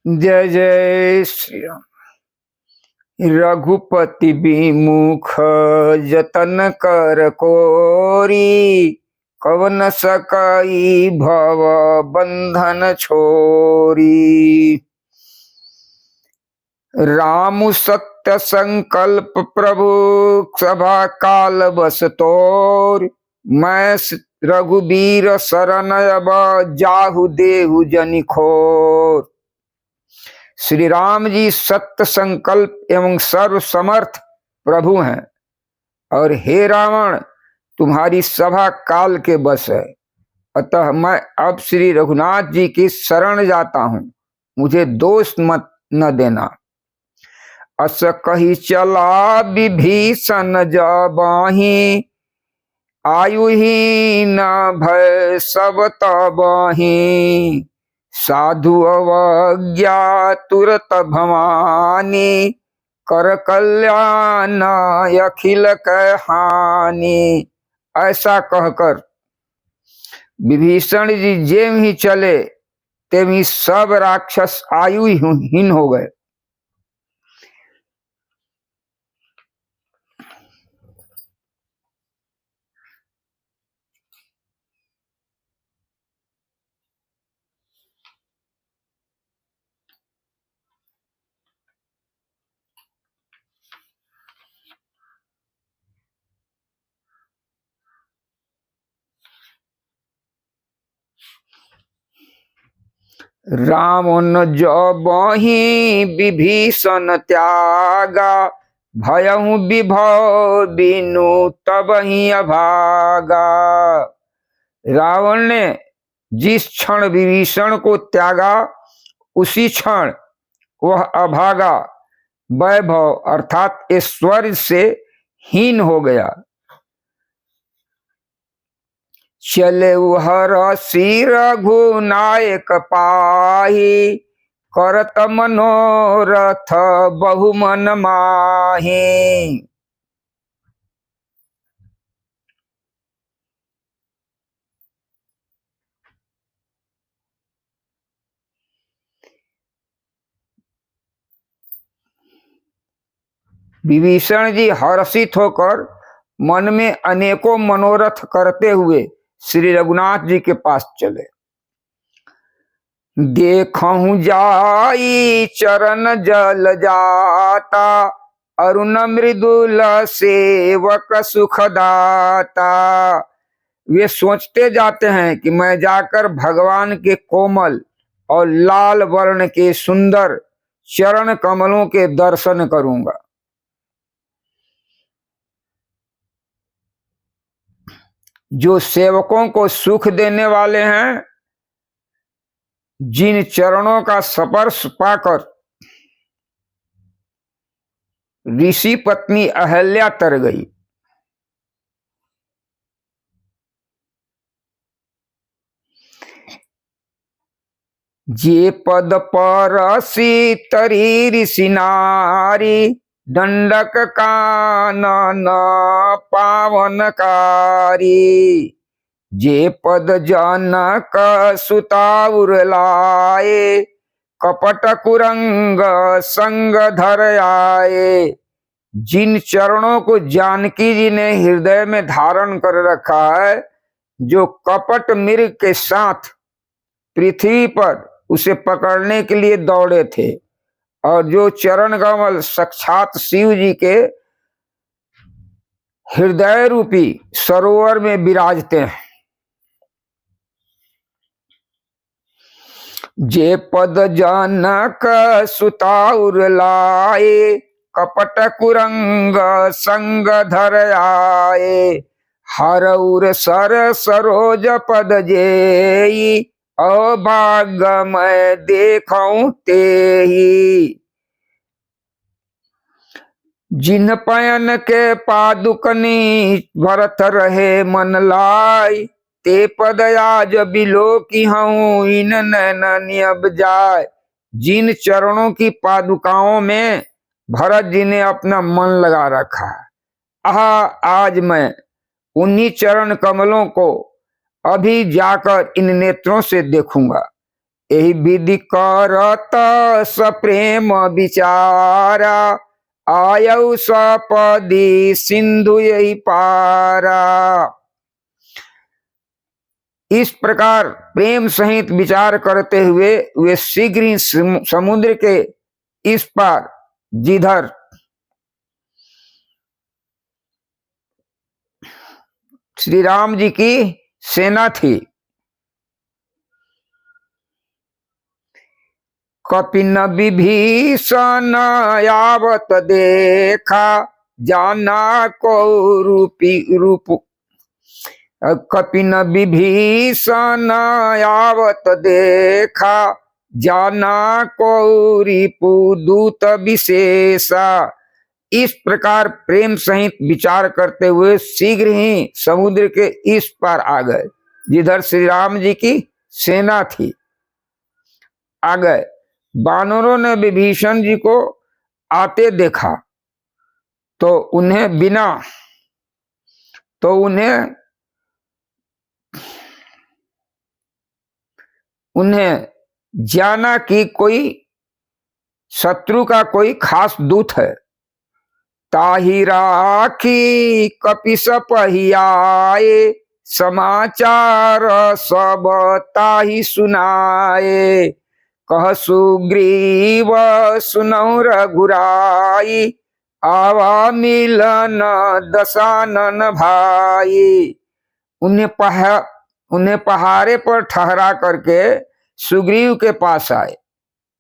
जय जय श्री राम। रघुपति विमुख जतन कर कोरी, कवन सकई भव बंधन छोरी। राम सत्य संकल्प प्रभु सभा काल बस तोर, मैं रघुबीर शरण अब जाहु देहु जनिखोर। श्री राम जी सत्य संकल्प एवं सर्व समर्थ प्रभु हैं और हे रावण तुम्हारी सभा काल के बस है। अतः मैं अब श्री रघुनाथ जी की शरण जाता हूं, मुझे दोष मत न देना। अस कही चला विभीषण जबाहि, आयुहीन भय सब तबहि। साधु अवज्ञा तुरत भवानी, कर कल्याण अखिल कहानी। ऐसा कहकर विभीषण जी जेम ही चले तेम ही सब राक्षस आयुहीन हो गए। रावण जबहि विभीषण त्यागा, भयहु विभव बिनु तबहि अभागा। रावण ने जिस क्षण विभीषण को त्यागा उसी क्षण वह अभागा वैभव अर्थात ऐश्वर्य से हीन हो गया। चले हरषि रघुनायक पाहि, करत मनोरथ बहुमन माहि। विभीषण जी हर्षित होकर मन में अनेकों मनोरथ करते हुए श्री रघुनाथ जी के पास चले। देखहु जाई चरण जल जाता, अरुण मृदुल सेवक सुखदाता। वे सोचते जाते हैं कि मैं जाकर भगवान के कोमल और लाल वर्ण के सुंदर चरण कमलों के दर्शन करूंगा। जो सेवकों को सुख देने वाले हैं, जिन चरणों का स्पर्श पाकर ऋषि पत्नी अहल्या तर गई। जे पद परसी तरी ऋषि नारी, दंडक कानन पावनकारी। जे पद जनक सुताउर लाए, कपट कुरंग संग धर आए। जिन चरणों को जानकी जी ने हृदय में धारण कर रखा है, जो कपट मृग के साथ पृथ्वी पर उसे पकड़ने के लिए दौड़े थे और जो चरण कमल साक्षात शिव जी के हृदय रूपी सरोवर में विराजते हैं। जे पद जनक सुताउर लाए, कपट कुरंग संग धर आए। हरउर सर सरोज पद जेई, अभाग मैं देखऊं तेहि। जिन पयन के पादुकनी भरत रहे मन लाई, ते पद आज बिलो की हूं इन नैन अब जाय। जिन चरणों की पादुकाओं में भरत जी ने अपना मन लगा रखा है, आज मैं उन्हीं चरण कमलों को अभी जाकर इन नेत्रों से देखूंगा। यही विधि करत सप्रेम विचारा, आयु सपदी सिंधु यही पारा। इस प्रकार प्रेम सहित विचार करते हुए वे शीघ्र ही समुद्र के इस पार, जिधर श्री राम जी की सेना थी, कपिन विभीषण यावत देखा, जाना को रूप कपिन विभीषण यावत देखा, जाना को रिपु दूत विशेषा। इस प्रकार प्रेम सहित विचार करते हुए शीघ्र ही समुद्र के इस पार आ गए, जिधर श्री राम जी की सेना थी। आ गए। वानरों ने विभीषण जी को आते देखा तो उन्हें जाना कि कोई शत्रु का कोई खास दूत है। ताहि राखी कपिस पहियाए, समाचार सब ताहि सुनाए। कह सुग्रीव सुनौ रघुराई, आवा मिलन दशानन भाई। उन्हें पहाड़े पर ठहरा करके सुग्रीव के पास आए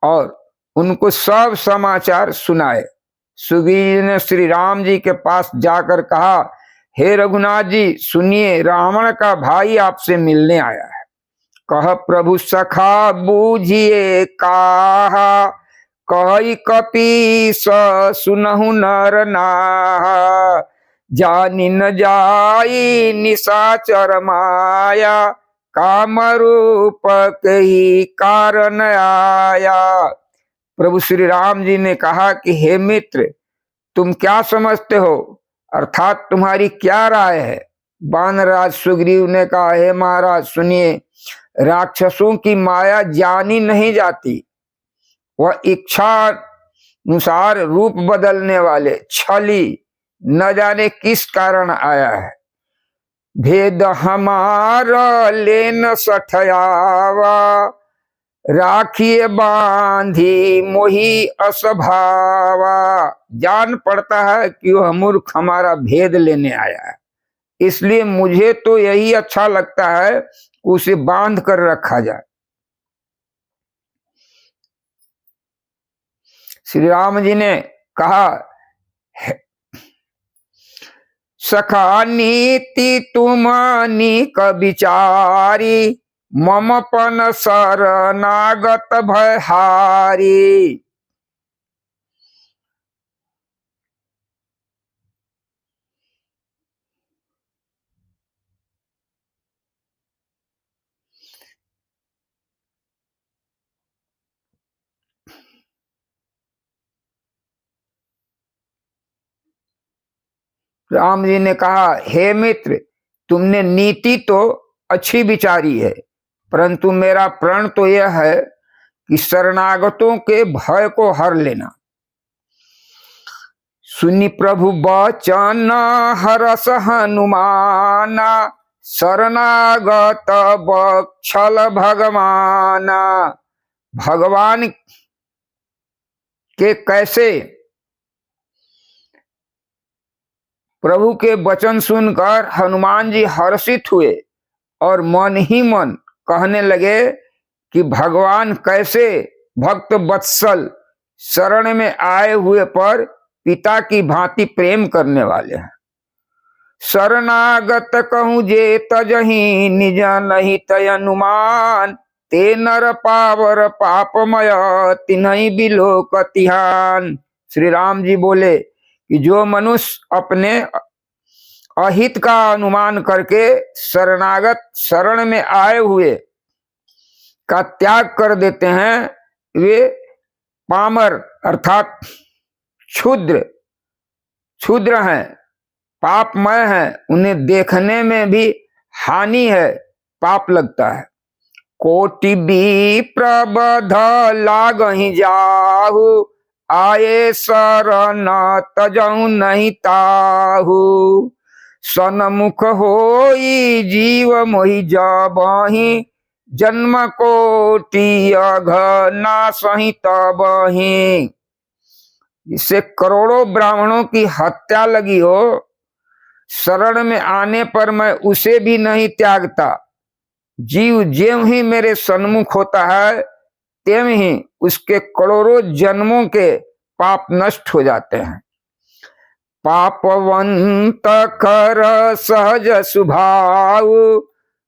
और उनको सब समाचार सुनाए। सुग्रीव ने श्री राम जी के पास जाकर कहा, हे रघुनाथ जी सुनिए, रावण का भाई आपसे मिलने आया है। कह प्रभु सखा बूझिए कहा, कहि कपीस सुनहु नर नाहा। जानि न जाई निशाचर माया, काम रूप कही कारण आया। प्रभु श्री राम जी ने कहा कि हे मित्र, तुम क्या समझते हो, अर्थात तुम्हारी क्या राय है। वानरराज सुग्रीव ने कहा, हे महाराज सुनिए, राक्षसों की माया जानी नहीं जाती। वह इच्छा अनुसार रूप बदलने वाले छली न जाने किस कारण आया है। भेद हमारा लेन सठयावा, राखिए बांधी मोही असभावा। जान पड़ता है कि वह मूर्ख हमारा भेद लेने आया है, इसलिए मुझे तो यही अच्छा लगता है, उसे बांध कर रखा जाए। श्री राम जी ने कहा, सखा नीति तुम नीक विचारी, ममपन शरणागत भयहारी। राम जी ने कहा, हे मित्र, तुमने नीति तो अच्छी विचारी है, परंतु मेरा प्रण तो यह है कि शरणागतों के भय को हर लेना। सुनि प्रभु बचन हरस हनुमाना, शरणागत बक्षल भगवाना। भगवान के कैसे प्रभु के वचन सुनकर हनुमान जी हर्षित हुए और मन ही मन कहने लगे कि भगवान कैसे भक्त वत्सल शरण में आए हुए पर पिता की भांति प्रेम करने वाले हैं। शरणागत कहूं जे तजहि निज नहीं तय अनुमान, ते नर पावर पापमय तिन्हि बिलोक तिहान। श्री राम जी बोले कि जो मनुष्य अपने अहित का अनुमान करके शरणागत शरण में आए हुए का त्याग कर देते हैं, वे पामर अर्थात क्षुद्र हैं, पापमय हैं, उन्हें देखने में भी हानि है, पाप लगता है। कोटि भी प्रबध लागहि जाहु, आए शरण तजहु नहीं ताहु। सन्मुख होई जीव मोहि जबहि, जन्म कोटि अघ नासहि तबहि। इससे करोड़ों ब्राह्मणों की हत्या लगी हो, शरण में आने पर मैं उसे भी नहीं त्यागता। जीव ज्यों ही मेरे सन्मुख होता है त्यों ही उसके करोड़ों जन्मों के पाप नष्ट हो जाते हैं। पापवंत कर सहज स्वभाव,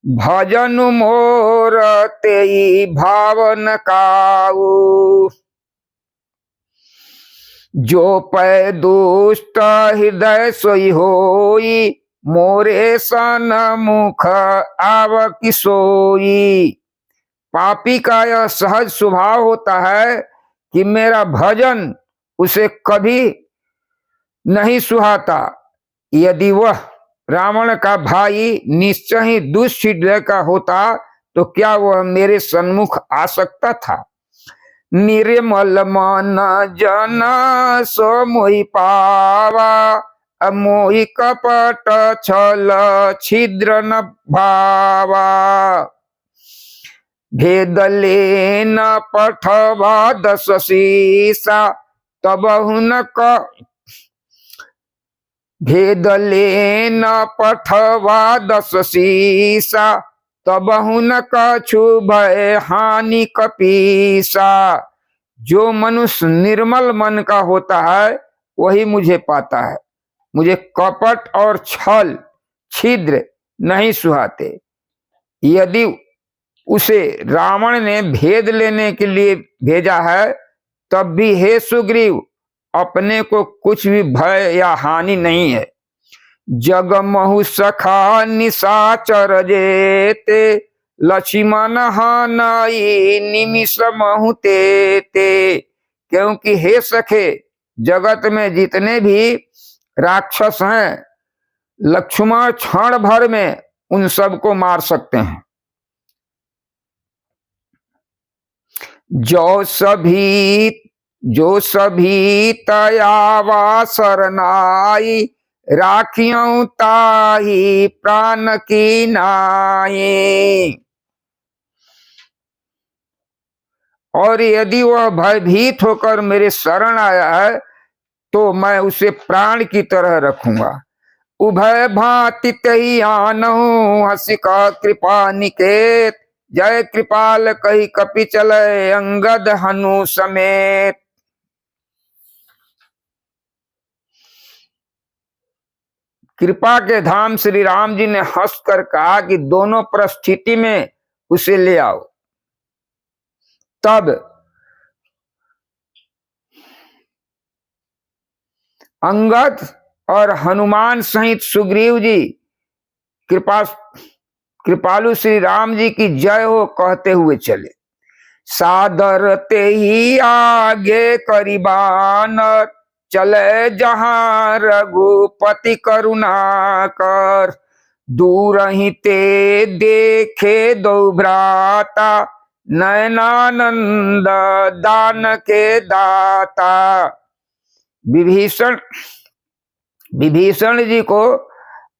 भजन मोर तेई भावन काऊ। जो पै दुष्ट हृदय सोई होई, मोरे सन मुख आव किसोई। पापी का यह सहज स्वभाव होता है कि मेरा भजन उसे कभी नहीं सुहाता। यदि वह रावण का भाई निश्चय ही दुष्ट हृदय का होता तो क्या वह मेरे सन्मुख आ सकता था। निर्मल मन जन सो मोहि पावा, मोहि कपट छल छिद्र न भावा। भेद लेन पठवा 10 सीसा, तबहु न भेद लेन पठवा 10 सीसा, तबहु न कछु भय हानि कपीसा। जो मनुष्य निर्मल मन का होता है वही मुझे पाता है। मुझे कपट और छल छिद्र नहीं सुहाते। यदि उसे रावण ने भेद लेने के लिए भेजा है तब भी हे सुग्रीव अपने को कुछ भी भय या हानि नहीं है। जगमहु सखा निशाचर जेते, लक्ष्मण हनई निमिष महु तेते। क्योंकि हे सखे जगत में जितने भी राक्षस हैं लक्ष्मण क्षण भर में उन सबको मार सकते हैं। जो सभी तयावा शरनाई, राखियों ताही प्राण की नाई। और यदि वह भयभीत होकर मेरे शरण आया है तो मैं उसे प्राण की तरह रखूंगा। उभय भांति तही आनहु, हसिका कृपा निकेत। जय कृपाल कही कपि चले, अंगद हनु समेत। कृपा के धाम श्री राम जी ने हंसकर कहा कि दोनों परिस्थिति में उसे ले आओ। तब अंगद और हनुमान सहित सुग्रीव जी कृपालु श्री राम जी की जय हो कहते हुए चले। सादर ते ही आगे करीबान, चले जहां रघुपति करुणा कर। दूर ही ते देखे दो भ्राता, नयनानंद दान के दाता। विभीषण जी को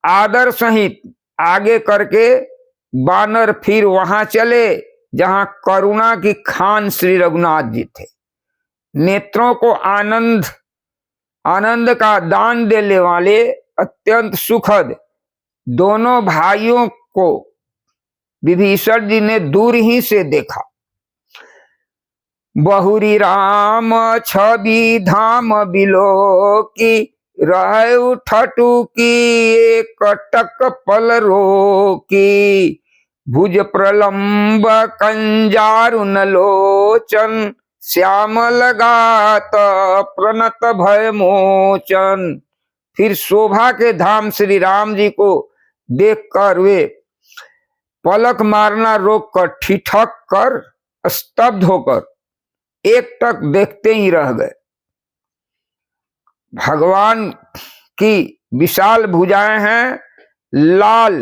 आदर सहित आगे करके बानर फिर वहां चले जहां करुणा की खान श्री रघुनाथ जी थे। नेत्रों को आनंद का दान देने वाले अत्यंत सुखद दोनों भाइयों को विभीषण जी ने दूर ही से देखा। बहुरी राम छवि धाम बिलो की, रहे उठटू की एक टक पल रोकी। भुज प्रलंब कंजारुन लोचन, श्याम लगात प्रणत भय मोचन। फिर शोभा के धाम श्री राम जी को देखकर वे पलक मारना रोककर ठिठक कर स्तब्ध होकर एक टक देखते ही रह गए। भगवान की विशाल भुजाएं हैं, लाल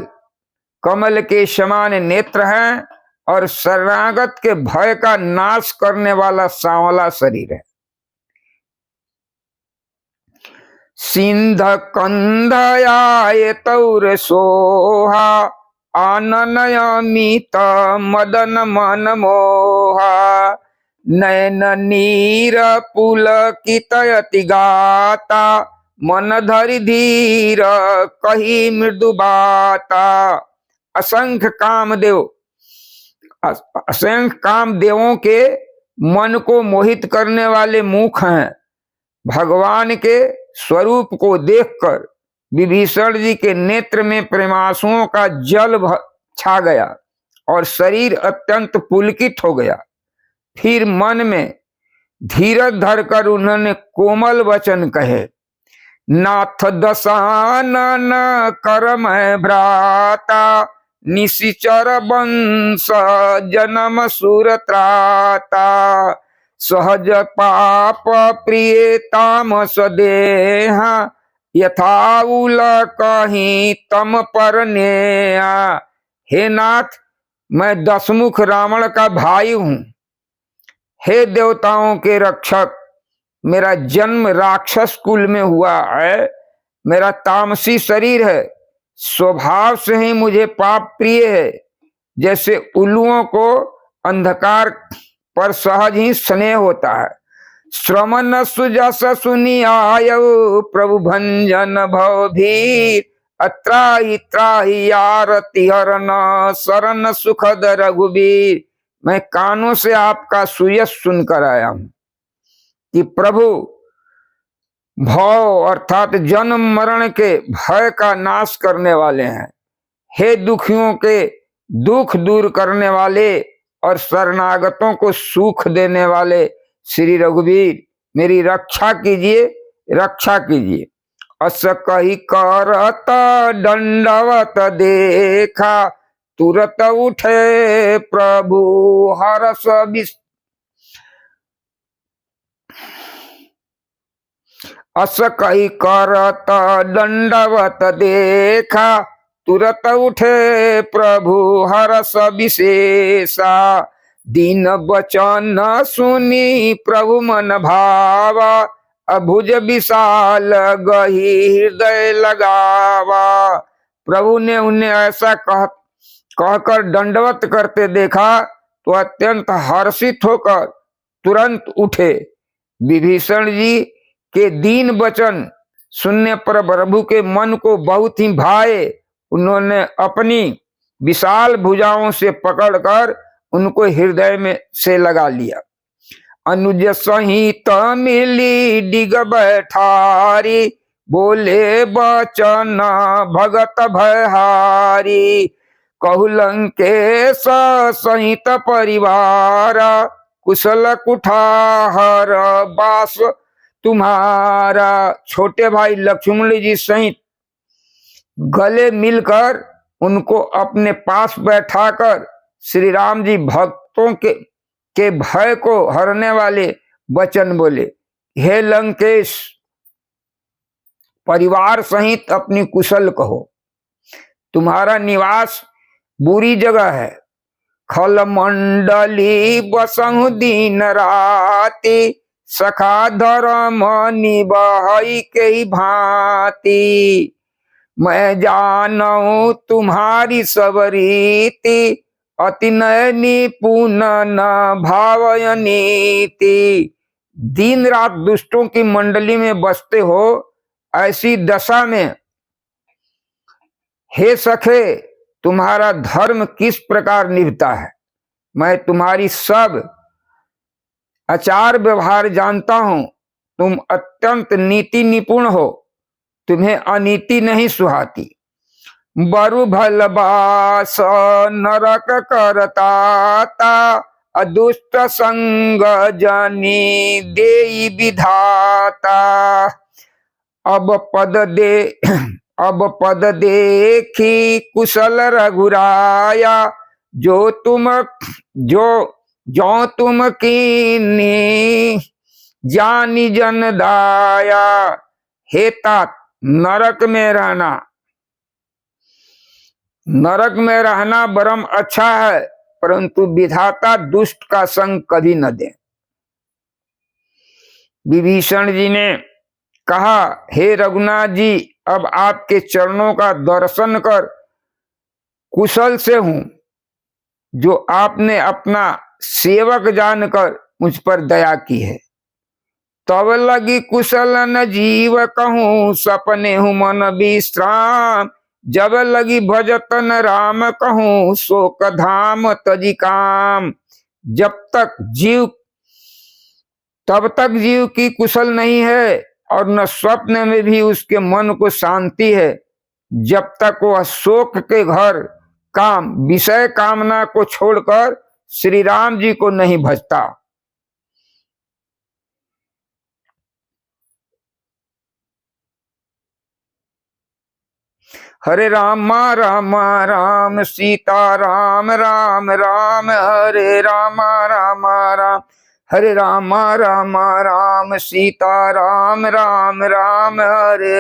कमल के समान नेत्र हैं और शरणागत के भय का नाश करने वाला सांवला शरीर है। सिंध कंधयाय तौर सोहा आननयमित मदन मन मोहा नयन नीर पुलकितयति गाता मन धरि धीर कही मृदु बाता। असंख्य कामदेवों के मन को मोहित करने वाले मुख हैं। भगवान के स्वरूप को देखकर विभीषण जी के नेत्र में प्रेमांसुओं का जल छा गया और शरीर अत्यंत पुलकित हो गया। फिर मन में धीरज धरकर उन्होंने कोमल वचन कहे, नाथ दशानन करम भ्राता निशिचर वंश जन्म सुरत्राता सहज पाप प्रिय तामस देहा यथाउल कहीं तम पर नेहा। हे नाथ, मैं दशमुख रावण का भाई हूं। हे देवताओं के रक्षक, मेरा जन्म राक्षस कुल में हुआ है। मेरा तामसी शरीर है, स्वभाव से ही मुझे पाप प्रिय है। जैसे उल्लुओं को अंधकार पर सहज ही स्नेह होता है। श्रमण सुजस सुनी आयु प्रभु भंजन भव भीर अत्राहि त्राहि आरति हरन शरण सुखद रघुबीर। मैं कानों से आपका सुयश सुनकर आया हूं कि प्रभु भव अर्थात जन्म मरण के भय का नाश करने वाले हैं। हे दुखियों के दुख दूर करने वाले और शरणागतों को सुख देने वाले श्री रघुवीर, मेरी रक्षा कीजिए, रक्षा कीजिए। अस कही करत दंडवत देखा तुरत उठे प्रभु हरस अस कही करत दंडवत देखा तुरत उठे प्रभु हरस विशेषा। दीन वचन सुनी प्रभु मन भावा अभुज विशाल गही हृदय लगावा। प्रभु ने उन्हें ऐसा कहकर दंडवत करते देखा तो अत्यंत हर्षित होकर तुरंत उठे। विभीषण जी के दीन वचन सुनने पर प्रभु के मन को बहुत ही भाए। उन्होंने अपनी विशाल भुजाओं से पकड़कर उनको हृदय में से लगा लिया। अनुज सहित मिली डिग बैठारी बोले बचन भगत भयहारी। कहु लंकेश सहित परिवार कुशल कुठार बास तुम्हारा। छोटे भाई लक्ष्मण जी सहित गले मिलकर उनको अपने पास बैठाकर श्री राम जी भक्तों के भय को हरने वाले वचन बोले। हे लंकेश, परिवार सहित अपनी कुशल कहो। तुम्हारा निवास बुरी जगह है। खल मंडली बसहु दिन राति सखा धर्म निबहई के ही भांति। मैं जानू तुम्हारी सब रीति अति नयनी पुनः न भावय नीति। दिन रात दुष्टों की मंडली में बसते हो, ऐसी दशा में हे सखे तुम्हारा धर्म किस प्रकार निभता है। मैं तुम्हारी सब आचार व्यवहार जानता हूं। तुम अत्यंत नीति निपुण हो, तुम्हें अनीति नहीं सुहाती। बरु भलबास नरक करताता अदुष्ट संग जनी देई विधाता। अब पद देखी कुशल रघुराया जो तुम कीनी जानी जन दाया। हे तात, नरक में रहना बरम अच्छा है, परंतु विधाता दुष्ट का संग कभी न दे। विभीषण जी ने कहा, हे रघुनाथ जी, अब आपके चरणों का दर्शन कर कुशल से हूं, जो आपने अपना सेवक जानकर मुझ पर दया की है। तब लगी कुशल न जीव कहूं, सपने हूं मन विश्राम। जब लगी भजतन राम कहूं, शोक धाम तजी काम। तब तक जीव की कुशल नहीं है और न स्वप्न में भी उसके मन को शांति है, जब तक वह शोक के घर काम विषय कामना को छोड़कर श्री राम जी को नहीं भजता। हरे राम राम राम सीता राम राम राम, हरे राम राम राम, हरे राम राम राम सीता राम राम राम, हरे